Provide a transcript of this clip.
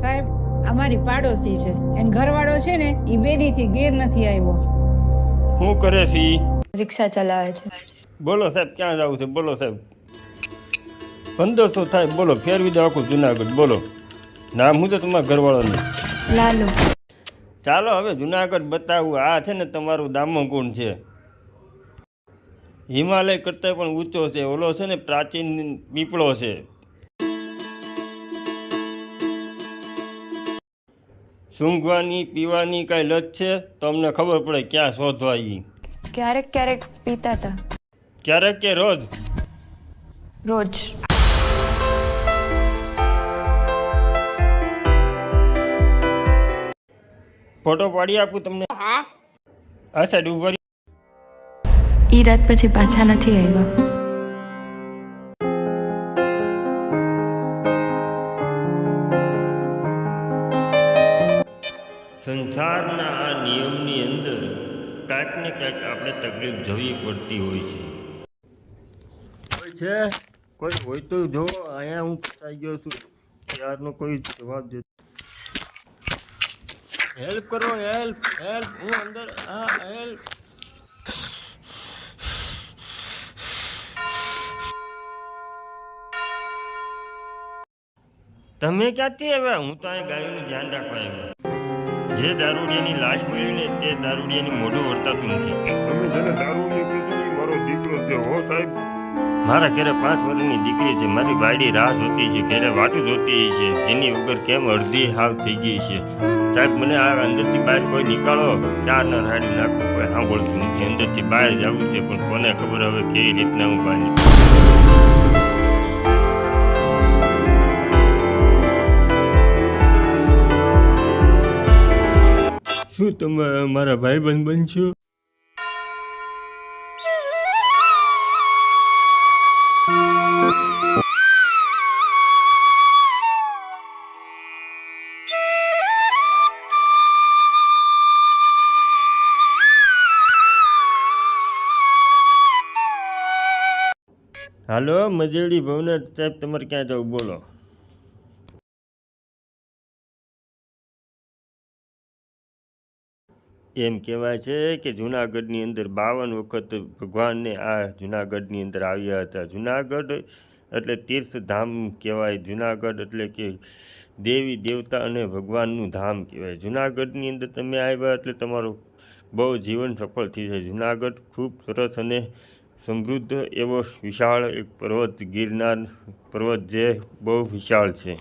સાહેબ, અમારી પાડોશી છે, એન ઘરવાળો છે ને ઈ બેદીથી ગીર નથી આવ્યો. શું કરે છે ઈ? રિક્ષા ચલાવે છે. બોલો સાહેબ, ક્યાં જવું છે? બોલો સાહેબ. 1500 થાય, બોલો. ફેરવી દો આખું જુનાગઢ. બોલો, નામ શું છે તમારા ઘરવાળાનું? લાલુ. ચાલો હવે જુનાગઢ બતાવું. આ છે ને તમારું દામોકુંડ છે, હિમાલય કરતાં પણ ઊંચો છે. ઓલો છે ને પ્રાચીન પીપળો છે. સૂંઘવાની પીવાની કાંઈ લત છે તો અમને ખબર પડે ક્યાં શોધવા. ઈ ક્યારેક ક્યારેક પીતા હતા. ક્યારેક કે રોજ? રોજ. ફોટો પાડી આપું તમને? આ સાઈડ ઉભા રહી. ઈ રાત પછી પાછા નથી આવ્યા. સંસારના આ નિયમની અંદર કાંઈક ને કાંઈક આપણે તકલીફ જોવી પડતી હોય છે. કોઈ છે? કોઈ હોય તો જો. અહીંયા હું ફસાઈ ગયો છું, ત્યારનો કોઈ જવાબ દે. હેલ્પ કરો, હેલ્પ હેલ્પ. હું અંદર. હા, હેલ્પ. તમે ક્યાંથી આવ્યા? હું તો અહીંયા ગાયોનું ધ્યાન રાખવા આવ્યો. જે દારૂડિયાની લાશ મળી ને તે દારૂડિયાની મોઢું વર્તાતું નથી. તમે જેને દારૂડિયો કહેશો એ મારો દીકરો છે. હો સાહેબ, મારા ઘરે 5 વર્ષની દીકરી છે. મારી બાયડી રાહ જોતી છે, ઘરે વાટું જોતી છે. એની વગર કેમ અડધી હાવ થઈ ગઈ છે. સાહેબ, મને આ અંદરથી બહાર કોઈ નીકાળો. ક્યાં ન રાડી નાખું, કોઈ સાંભળતું નથી. અંદરથી બહાર જવું છે, પણ કોને ખબર હવે કેવી રીતના હું બહાર શું તમે મારા ભાઈબંધ બનશો? હાલો, મજેડી ભવનાથ સાહેબ, તમારે ક્યાં જવું? બોલો. એમ કહેવાય છે કે જુનાગઢની અંદર 52 વખત ભગવાનને આ જુનાગઢની અંદર આવ્યા હતા. જુનાગઢ એટલે તીર્થધામ કહેવાય. જુનાગઢ એટલે કે દેવી દેવતા અને ભગવાનનું ધામ કહેવાય. જુનાગઢની અંદર તમે આવ્યા એટલે તમારું બહુ જીવન સફળ થઈ જાય. જુનાગઢ ખૂબ સરસ અને સમૃદ્ધ એવો વિશાળ એક પર્વત, ગિરનાર પર્વત, જે બહુ વિશાળ છે.